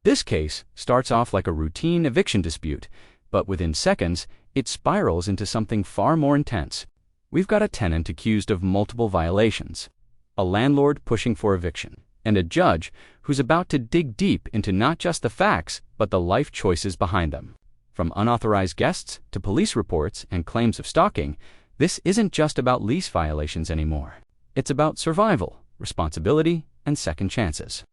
This case starts off like a routine eviction dispute, but within seconds, it spirals into something far more intense. We've got a tenant accused of multiple violations, a landlord pushing for eviction, and a judge who's about to dig deep into not just the facts, but the life choices behind them. From unauthorized guests to police reports and claims of stalking, this isn't just about lease violations anymore. It's about survival, responsibility, and second chances.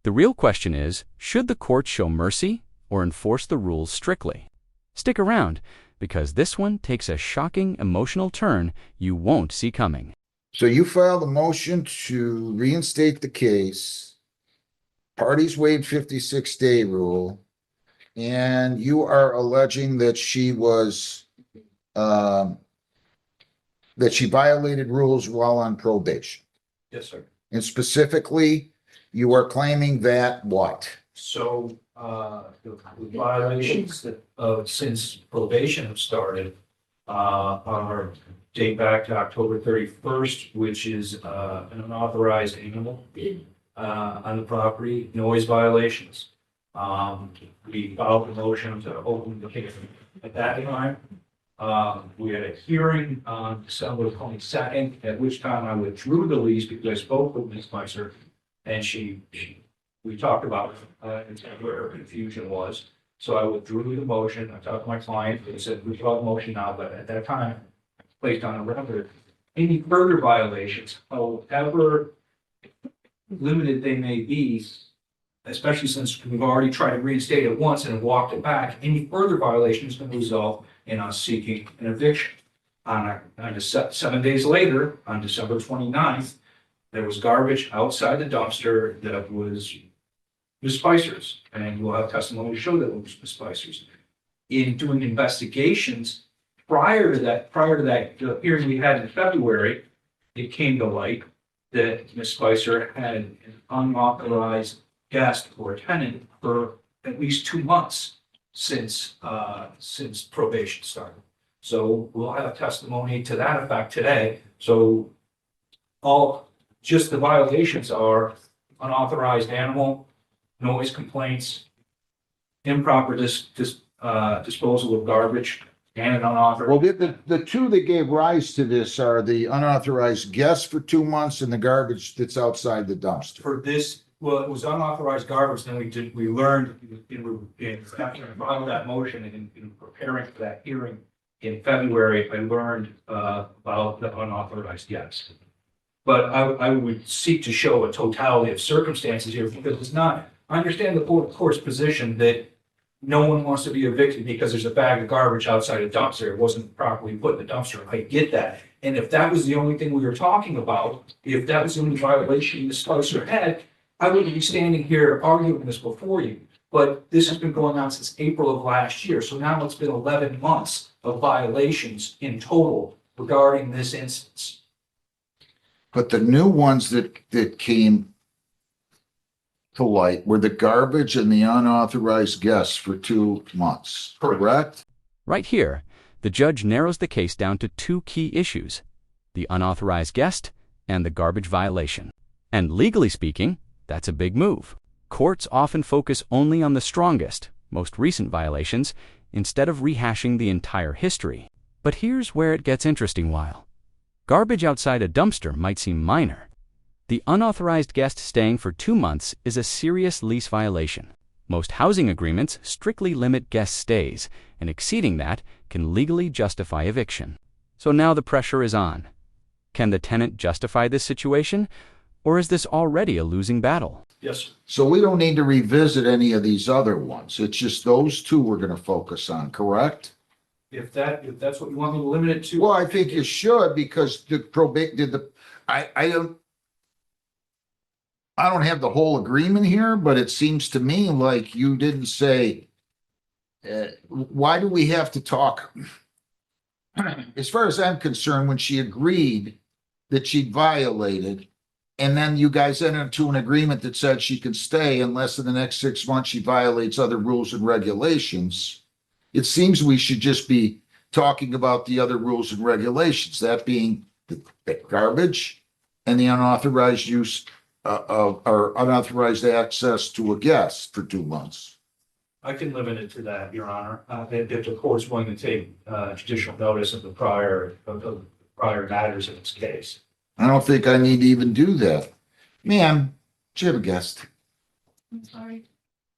The real question is, should the court show mercy or enforce the rules strictly? Stick around, because this one takes a shocking emotional turn you won't see coming. So you filed a motion to reinstate the case. Parties waived 56-day rule, and you are alleging that she was that she violated rules while on probation. Yes, sir. And specifically, you are claiming that what? So, the violations that, since probation have started, are date back to October 31st, which is, an unauthorized animal, on the property, noise violations. We filed a motion to open the case at that time. We had a hearing on December 22nd, at which time I withdrew the lease because I spoke with Ms. Meiser, and we talked about where her confusion was. So I withdrew the motion. I talked to my client. They said, withdraw the motion now, but at that time, placed on a record any further violations, however limited they may be, especially since we've already tried to reinstate it once and have walked it back, any further violations can result in us seeking an eviction. On 7 days later, on December 29th, there was garbage outside the dumpster that was Ms. Spicer's, and we'll have testimony to show that it was Ms. Spicer's. In doing investigations prior to that hearing we had in February, it came to light that Ms. Spicer had an unauthorized guest or tenant for at least 2 months since probation started. So we'll have testimony to that effect today. So just the violations are unauthorized animal, noise complaints, improper disposal of garbage, and an unauthorized. Well, the two that gave rise to this are the unauthorized guests for 2 months and the garbage that's outside the dumpster. For this, well, it was unauthorized garbage, then we learned in filing that motion and in preparing for that hearing in February, I learned about the unauthorized guests. But I would seek to show a totality of circumstances here, because it's not, I understand the court's position that no one wants to be evicted because there's a bag of garbage outside a dumpster. It wasn't properly put in the dumpster. I get that. And if that was the only thing we were talking about, if that was the only violation Ms. Spicer had, I wouldn't be standing here arguing this before you. But this has been going on since April of last year. So now it's been 11 months of violations in total regarding this instance. But the new ones that came to light were the garbage and the unauthorized guests for 2 months, correct? Right here, the judge narrows the case down to 2 key issues: the unauthorized guest and the garbage violation. And legally speaking, that's a big move. Courts often focus only on the strongest, most recent violations instead of rehashing the entire history. But here's where it gets interesting. While garbage outside a dumpster might seem minor, the unauthorized guest staying for 2 months is a serious lease violation. Most housing agreements strictly limit guest stays, and exceeding that can legally justify eviction. So now the pressure is on. Can the tenant justify this situation, or is this already a losing battle? Yes, sir. So we don't need to revisit any of these other ones. It's just those 2 we're going to focus on, correct? If that's what you want me to limit it to. Well, I think you should, because I don't have the whole agreement here, but it seems to me like you didn't say, why do we have to talk? As far as I'm concerned, when she agreed that she'd violated, and then you guys entered into an agreement that said she can stay unless in the next 6 months she violates other rules and regulations, it seems we should just be talking about the other rules and regulations, that being the garbage and the unauthorized use or unauthorized access to a guest for 2 months. I can limit it to that, Your Honor. If the court's willing to take judicial notice of the prior matters in this case. I don't think I need to even do that. Ma'am, did you have a guest? I'm sorry.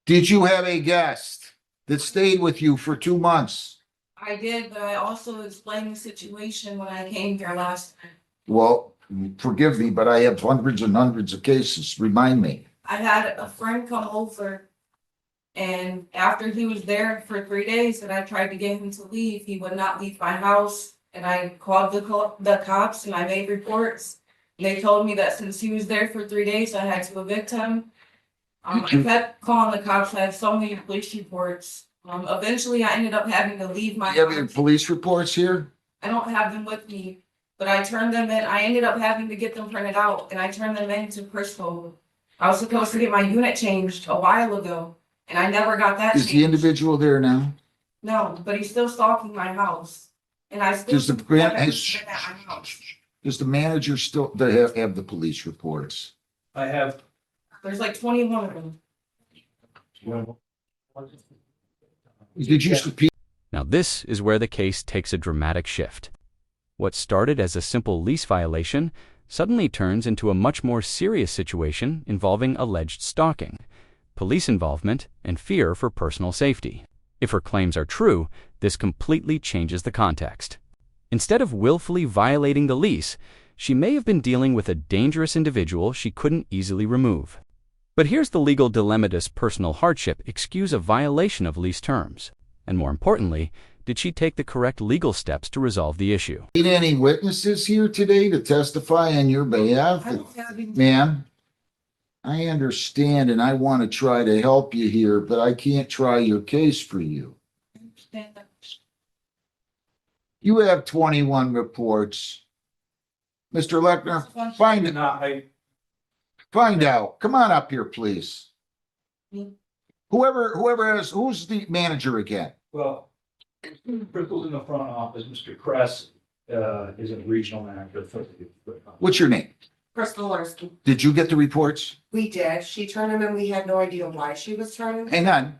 Did you have a guest that stayed with you for 2 months? I did, but I also explained the situation when I came here last time. Well, forgive me, but I have hundreds and hundreds of cases. Remind me. I had a friend come over, and after he was there for 3 days and I tried to get him to leave, he would not leave my house. And I called the cops and I made reports. And they told me that since he was there for 3 days, I had to evict him. I kept calling the cops. I had so many police reports. Eventually I ended up having to leave my Do you have your house. police reports here? I don't have them with me, but I turned them in. I ended up having to get them printed out and I turned them in to Crystal. I was supposed to get my unit changed a while ago and I never got that Is the changed. individual there now? No, but he's still stalking my house. And I still. Does the grant- haven't been at my house. Does the manager still have the police reports? I have. There's like 21 of them. Did you subpoena? Now this is where the case takes a dramatic shift. What started as a simple lease violation suddenly turns into a much more serious situation involving alleged stalking, police involvement, and fear for personal safety. If her claims are true, this completely changes the context. Instead of willfully violating the lease, she may have been dealing with a dangerous individual she couldn't easily remove. But here's the legal dilemma: does personal hardship excuse a violation of lease terms? And more importantly, did she take the correct legal steps to resolve the issue? Any witnesses here today to testify on your behalf? I don't have any. Ma'am, I understand and I want to try to help you here, but I can't try your case for you. You have 21 reports. Mr. Lechner, find out. Come on up here, please. Me. Whoever has, who's the manager again? Well, Crystal's in the front office. Mr. Kress is a regional manager. What's your name? Crystal Lersky. Did you get the reports? We did. She turned them in. We had no idea why she was turning them. Hang on.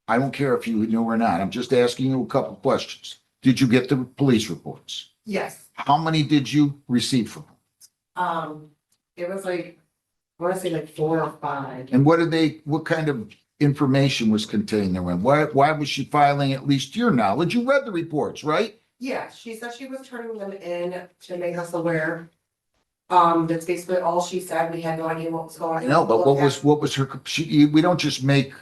I don't care if you knew or not. I'm just asking you a couple questions. Did you get the police reports? Yes. How many did you receive from them? It was like, I want to say like 4 or 5. And what kind of information was contained therein? Why was she filing, at least to your knowledge? You read the reports, right? Yeah, she said she was turning them in to make us aware. That's basically all she said. We had no idea what was going on. No, but what was her, we don't just make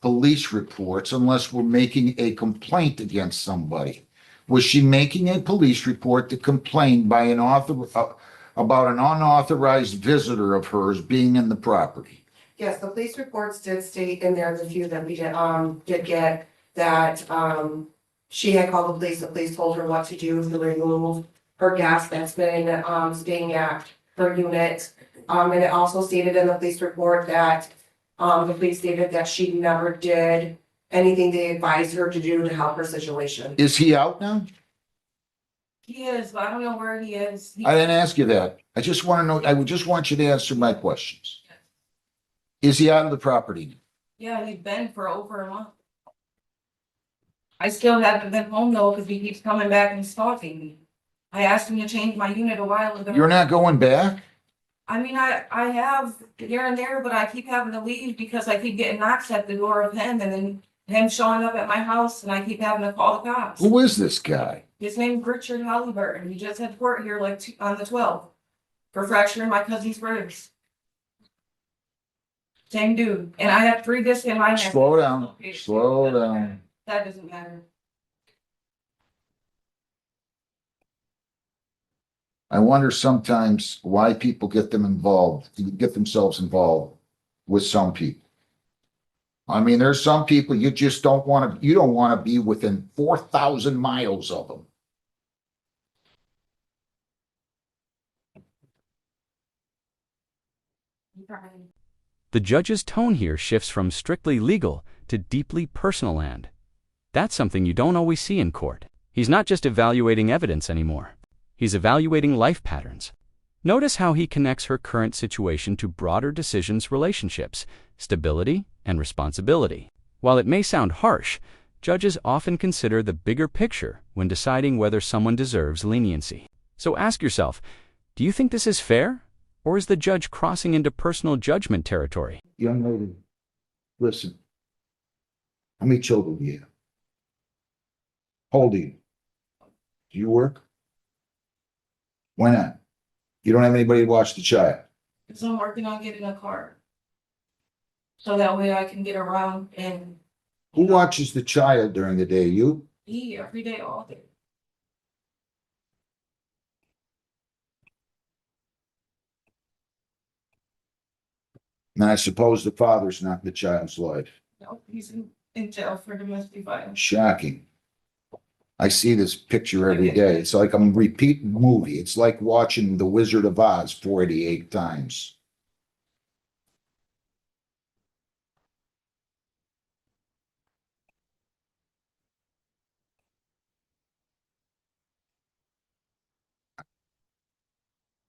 police reports unless we're making a complaint against somebody. Was she making a police report to complain by an about an unauthorized visitor of hers being in the property? Yes, the police reports did state in there, the few that we did get, that she had called the police told her what to do to remove her gas that's been staying at her unit. And it also stated in the police report that the police stated that she never did anything they advised her to do to help her situation. Is he out now? He is, but I don't know where he is. I didn't ask you that. I just want to know, I would just want you to answer my questions. Is he out of the property? Yeah, he's been for over a month. I still haven't been home though, because he keeps coming back and stalking me. I asked him to change my unit a while ago. You're not going back? I mean, I have here and there, but I keep having to leave because I keep getting knocks at the door of him and then him showing up at my house and I keep having to call the cops. Who is this guy? His name's Richard Halliburton. He just had court here like on the 12th for fracturing my cousin's ribs. Same dude. And I have 3 discs in my neck. Slow down, slow down. That doesn't matter. I wonder sometimes why people get themselves involved with some people. I mean, there's some people you just don't want to be within 4,000 miles of them. The judge's tone here shifts from strictly legal to deeply personal land. That's something you don't always see in court. He's not just evaluating evidence anymore. He's evaluating life patterns. Notice how he connects her current situation to broader decisions, relationships, stability, and responsibility. While it may sound harsh, judges often consider the bigger picture when deciding whether someone deserves leniency. So ask yourself, do you think this is fair? Or is the judge crossing into personal judgment territory? Young lady, listen. How many children do you have? How old are you? Do you work? Why not? You don't have anybody to watch the child. Because I'm working on getting a car. So that way I can get around and Who watches the child during the day? You? eat every day, all day. And I suppose the father's not in the child's life. No, he's in jail for domestic violence. Shocking. I see this picture every day. It's like I'm repeating a movie. It's like watching The Wizard of Oz 48 times.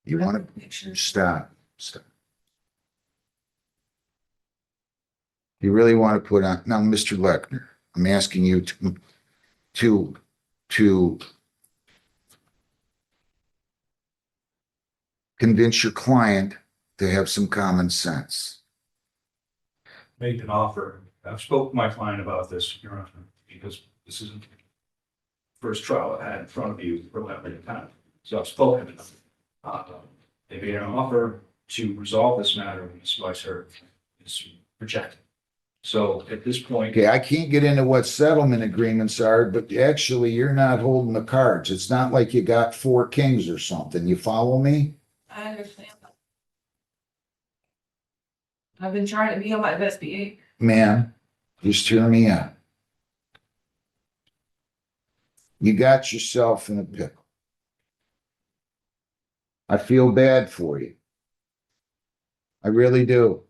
You want to Pictures. stop. You really want to put on now, Mr. Lechner, I'm asking you to convince your client to have some common sense. Made an offer. I've spoken to my client about this, Your Honor, because this isn't the first trial I had in front of you for that time. So I've spoken to them. They made an offer to resolve this matter, and Ms. Weiser is rejected. So at this point, Okay, I can't get into what settlement agreements are, but actually you're not holding the cards. It's not like you got 4 kings or something. You follow me? I understand that. I've been trying to be on my best behavior. Ma'am, just hear me out. You got yourself in a pickle. I feel bad for you. I really do.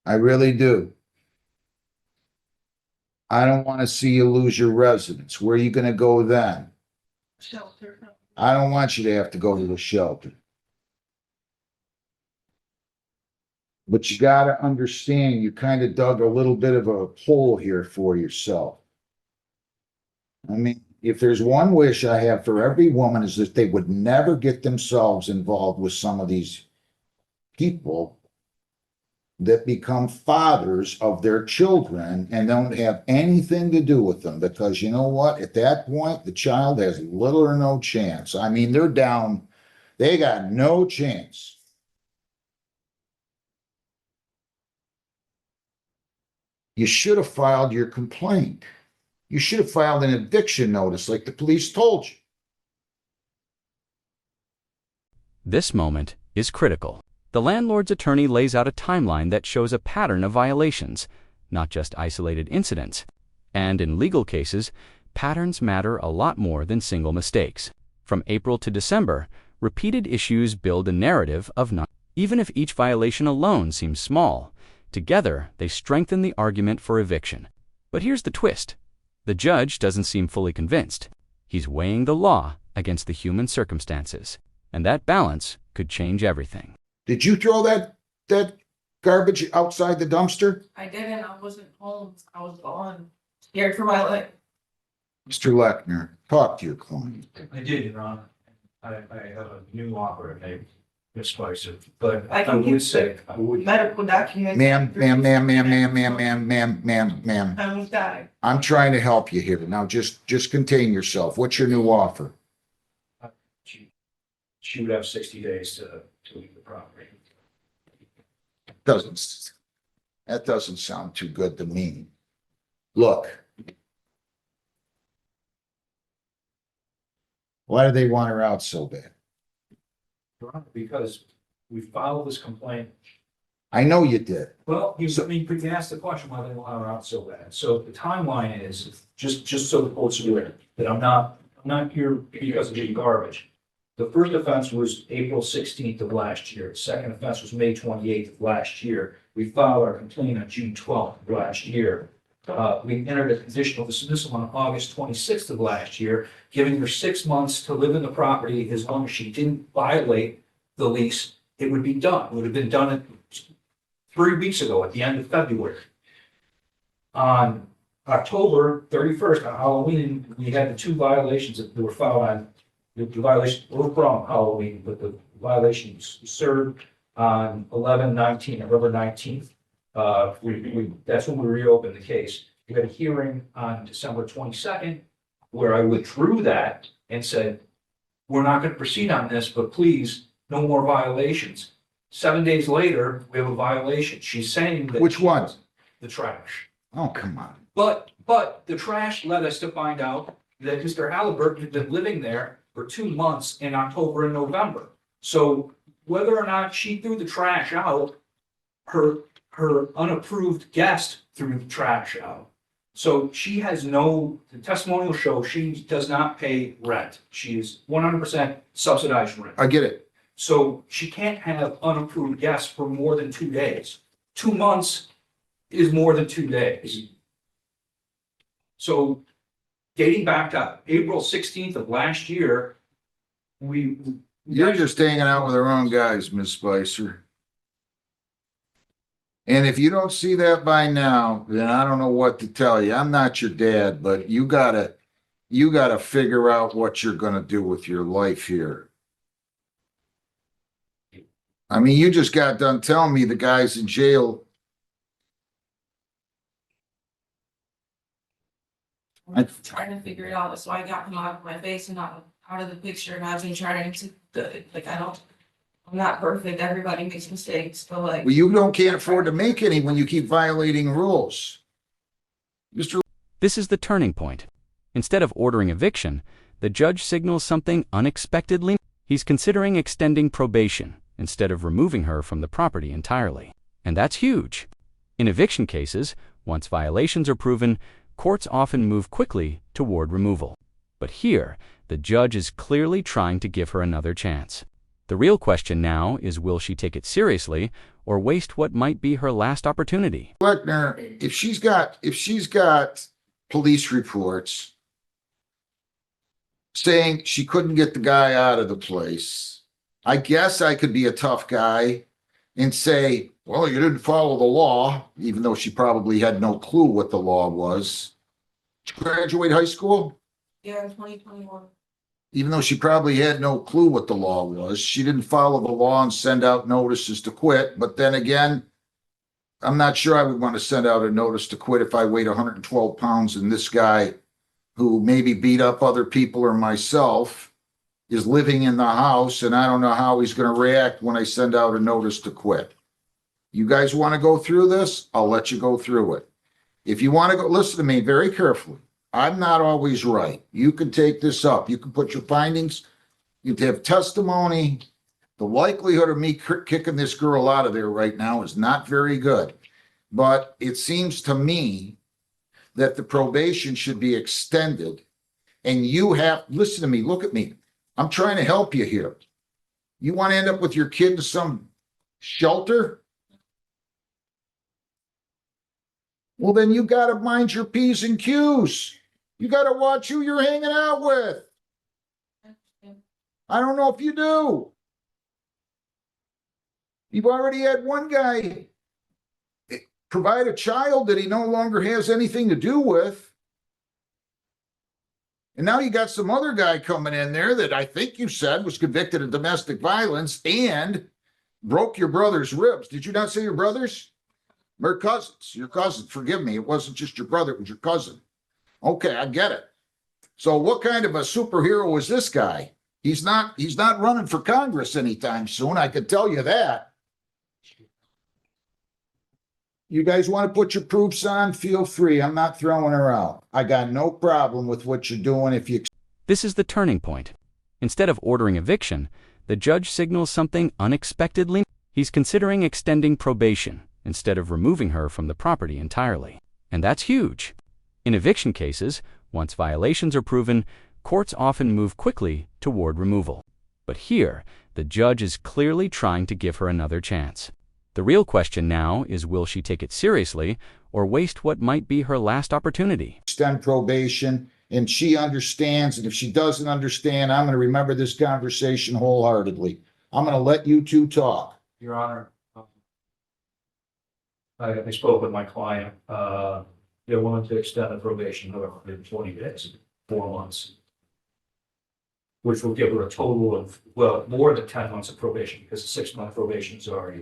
I really do. I don't want to see you lose your residence. Where are you going to go then? Shelter. I don't want you to have to go to the shelter. But you got to understand, you kind of dug a little bit of a hole here for yourself. I mean, if there's one wish I have for every woman is that they would never get themselves involved with some of these people that become fathers of their children and don't have anything to do with them, because you know what? At that point, the child has little or no chance. I mean, they're down, they got no chance. You should have filed your complaint. You should have filed an eviction notice like the police told you. This moment is critical. The landlord's attorney lays out a timeline that shows a pattern of violations, not just isolated incidents. And in legal cases, patterns matter a lot more than single mistakes. From April to December, repeated issues build a narrative of not. Even if each violation alone seems small, together they strengthen the argument for eviction. But here's the twist. The judge doesn't seem fully convinced. He's weighing the law against the human circumstances, and that balance could change everything. Did you throw that garbage outside the dumpster? I didn't. I wasn't home. I was gone. Scared for my life. Mr. Lechner, talk to your client. I did, Your Honor. I have a new offer to make Ms. Weiser, but I I can would get say, I would. medical documents. Ma'am, I almost died. I'm trying to help you here. Now just contain yourself. What's your new offer? She would have 60 days to leave the property. That doesn't sound too good to me. Look. Why do they want her out so bad? Your Honor, because we filed this complaint. I know you did. Well, you asked the question why they want her out so bad. So the timeline is, just so the court's aware, that I'm not here because of getting garbage. The first offense was April 16th of last year. The second offense was May 28th of last year. We filed our complaint on June 12th of last year. We entered a conditional dismissal on August 26th of last year, giving her 6 months to live in the property. As long as she didn't violate the lease, it would be done. It would have been done 3 weeks ago at the end of February. On October 31st, on Halloween, we had the 2 violations that were filed on, the violations were from Halloween, but the violations served on November 19th. That's when we reopened the case. We had a hearing on December 22nd, where I withdrew that and said, we're not going to proceed on this, but please, no more violations. 7 days later, we have a violation. She's saying that. Which one? The trash. Oh, come on. But the trash led us to find out that Mr. Halliburton had been living there for 2 months in October and November. So whether or not she threw the trash out, her unapproved guest threw the trash out. So she has the testimonial shows she does not pay rent. She is 100% subsidized rent. I get it. So she can't have unapproved guests for more than 2 days. 2 months is more than 2 days. So dating back to April 16th of last year, You're just hanging out with the wrong guys, Miss Spicer. And if you don't see that by now, then I don't know what to tell you. I'm not your dad, but you gotta figure out what you're gonna do with your life here. I mean, you just got done telling me the guy's in jail. I'm trying to figure it out, so I got him out of my face and out of the picture, and I've been trying to, I'm not perfect, everybody makes mistakes, but like. Well, you can't afford to make any when you keep violating rules. Mr. This is the turning point. Instead of ordering eviction, the judge signals something unexpectedly. He's considering extending probation instead of removing her from the property entirely. And that's huge. In eviction cases, once violations are proven, courts often move quickly toward removal. But here, the judge is clearly trying to give her another chance. The real question now is, will she take it seriously or waste what might be her last opportunity? Leckner, if she's got police reports saying she couldn't get the guy out of the place, I guess I could be a tough guy and say, well, you didn't follow the law, even though she probably had no clue what the law was. Did you graduate high school? Yeah, in 2021. Even though she probably had no clue what the law was, she didn't follow the law and send out notices to quit. But then again, I'm not sure I would want to send out a notice to quit if I weighed 112 pounds and this guy, who maybe beat up other people or myself, is living in the house, and I don't know how he's going to react when I send out a notice to quit. You guys want to go through this? I'll let you go through it. If you want to go, listen to me very carefully. I'm not always right. You can take this up. You can put your findings. You can have testimony. The likelihood of me kicking this girl out of there right now is not very good. But it seems to me that the probation should be extended. And listen to me, look at me. I'm trying to help you here. You want to end up with your kid in some shelter? Well, then you got to mind your P's and Q's. You got to watch who you're hanging out with. I don't know if you do. You've already had one guy provide a child that he no longer has anything to do with. And now you got some other guy coming in there that I think you said was convicted of domestic violence and broke your brother's ribs. Did you not say your brother's? Or cousins. Your cousin. Forgive me. It wasn't just your brother. It was your cousin. Okay, I get it. So what kind of a superhero is this guy? He's not running for Congress anytime soon. I can tell you that. You guys want to put your proofs on? Feel free. I'm not throwing her out. I got no problem with what you're doing if you. This is the turning point. Instead of ordering eviction, the judge signals something unexpectedly. He's considering extending probation instead of removing her from the property entirely. And that's huge. In eviction cases, once violations are proven, courts often move quickly toward removal. But here, the judge is clearly trying to give her another chance. The The real question now is, will she take it seriously or waste what might be her last opportunity? Extend probation, and she understands, and if she doesn't understand, I'm going to remember this conversation wholeheartedly. I'm going to let you two talk. Your Honor, I spoke with my client. They're willing to extend the probation another 120 days, 4 months, which will give her a total of, well, more than 10 months of probation, because the 6-month probation is already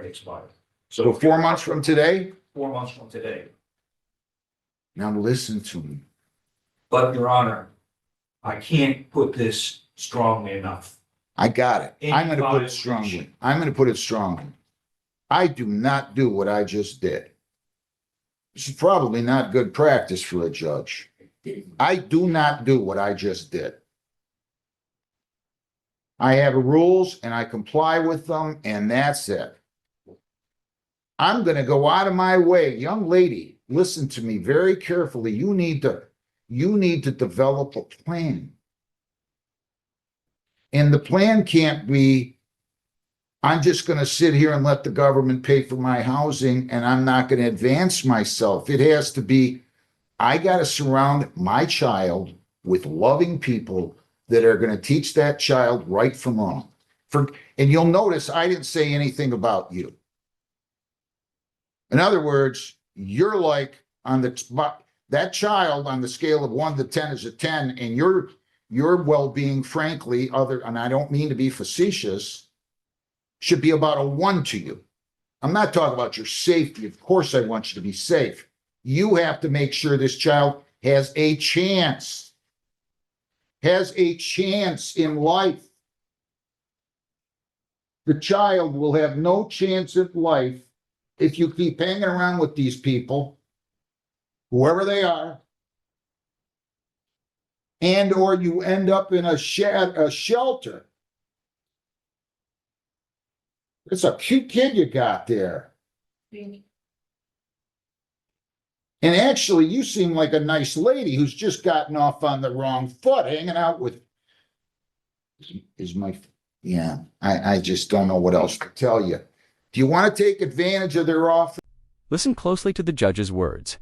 expired. So 4 months from today? 4 months from today. Now listen to me. But Your Honor, I can't put this strongly enough. I got it. In I'm going to put it violation. strongly. I'm going to put it strongly. I do not do what I just did. This is probably not good practice for a judge. I do not do what I just did. I have rules and I comply with them, and that's it. I'm going to go out of my way. Young lady, listen to me very carefully. You need to develop a plan. And the plan can't be, I'm just going to sit here and let the government pay for my housing and I'm not going to advance myself. It has to be, I got to surround my child with loving people that are going to teach that child right from wrong. And you'll notice I didn't say anything about you. In other words, you're like on that child on the scale of 1 to 10 is a 10, and your well-being, frankly, and I don't mean to be facetious, should be about a 1 to you. I'm not talking about your safety. Of course, I want you to be safe. You have to make sure this child has a chance in life. The child will have no chance in life if you keep hanging around with these people, whoever they are, and or you end up in a shelter. It's a cute kid you got there. And actually, you seem like a nice lady who's just gotten off on the wrong foot, hanging out with, I just don't know what else to tell you. Do you want to take advantage of their offer? Listen closely to the judge's words.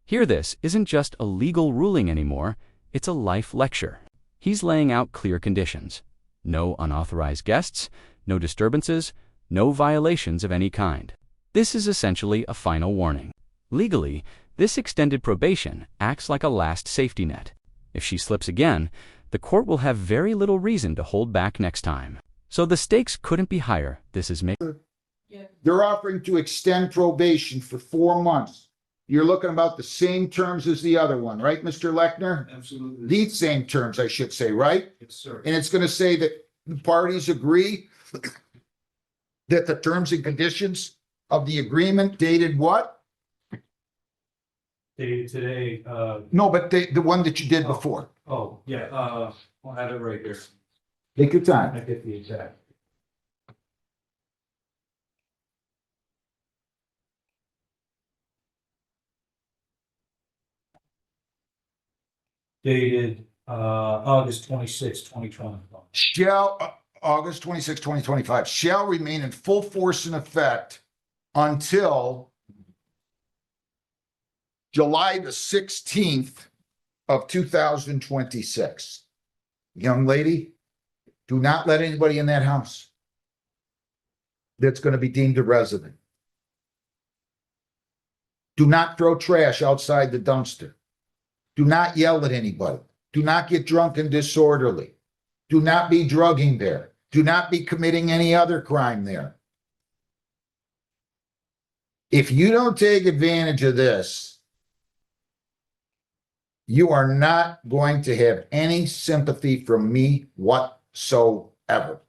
Hear this isn't just a legal ruling anymore, it's a life lecture. He's laying out clear conditions. No unauthorized guests, no disturbances, no violations of any kind. This is essentially a final warning. Legally, this extended probation acts like a last safety net. If she slips again, the court will have very little reason to hold back next time. So the stakes couldn't be higher. This is They're offering to extend probation for 4 months. You're looking about the same terms as the other one, right, Mr. Lechner? Absolutely. These same terms, I should say, right? Yes, sir. And it's going to say that the parties agree that the terms and conditions of the agreement dated what? Dated today, No, but the one that you did before. oh, yeah, I'll have it right here. Take your I time. get the exact. Dated, August 26, 2020. August 26, 2025, shall remain in full force and effect until July the 16th of 2026. Young lady, do not let anybody in that house that's going to be deemed a resident. Do not throw trash outside the dumpster. Do not yell at anybody. Do not get drunk and disorderly. Do not be drugging there. Do not be committing any other crime there. If you don't take advantage of this, you are not going to have any sympathy from me whatsoever.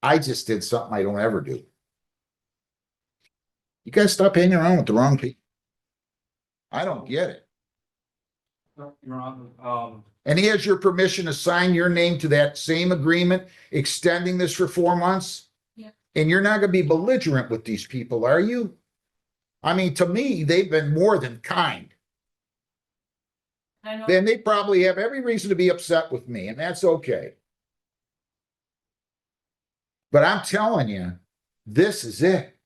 I just did something I don't ever do. You guys stop hanging around with the wrong people. I don't get it. Your Honor, And he has your permission to sign your name to that same agreement, extending this for 4 months? Yeah. And you're not going to be belligerent with these people, are you? I mean, to me, they've been more than kind. I know. Then they probably have every reason to be upset with me, and that's okay. But I'm telling you, this is it.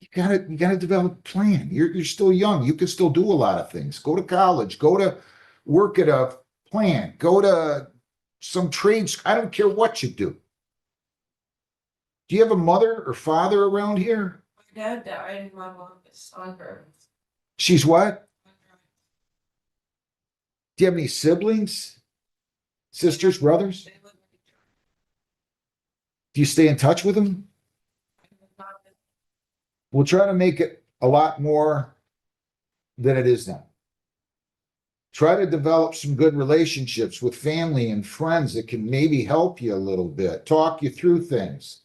You gotta develop a plan. You're still young. You can still do a lot of things. Go to college, go to work at a plant, go to some trades. I don't care what you do. Do you have a mother or father around here? My dad died and my mom is on her. She's what? Do you have any siblings? Sisters, brothers? They live with each Do you stay in touch with them? other. We'll try to make it a lot more than it is now. Try to develop some good relationships with family and friends that can maybe help you a little bit, talk you through things.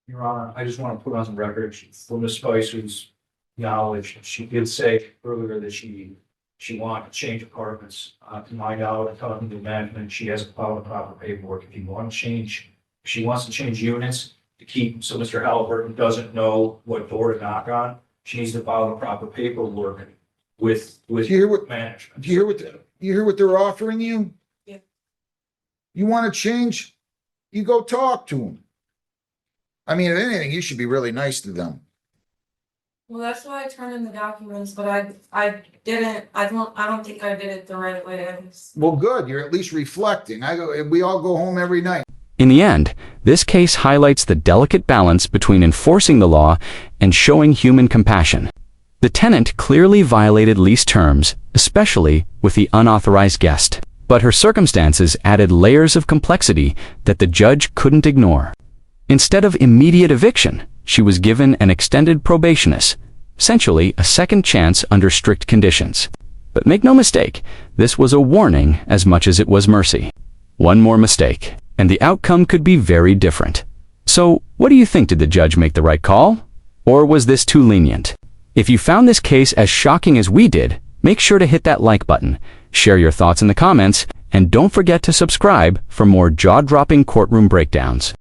Your Honor, I just want to put on the record, for Ms. Spicer's knowledge, she did say earlier that she wanted to change apartments. To my knowledge, talking to management, she hasn't filed the proper paperwork. If she wants to change units to keep, so Mr. Halliburton doesn't know what door to knock on, she needs to file the proper paperwork with Do you hear what, management. do you hear what they're offering you? Yeah. You want to change? You go talk to them. I mean, if anything, you should be really nice to them. Well, that's why I turned in the documents, but I didn't, I don't think I did it the right way. Well, good. You're at least reflecting. We all go home every night. In the end, this case highlights the delicate balance between enforcing the law and showing human compassion. The tenant clearly violated lease terms, especially with the unauthorized guest, but her circumstances added layers of complexity that the judge couldn't ignore. Instead of immediate eviction, she was given an extended probationus, essentially a second chance under strict conditions. But make no mistake, this was a warning as much as it was mercy. One more mistake, and the outcome could be very different. So, what do you think? Did the judge make the right call? Or was this too lenient? If you found this case as shocking as we did, make sure to hit that like button, share your thoughts in the comments, and don't forget to subscribe for more jaw-dropping courtroom breakdowns.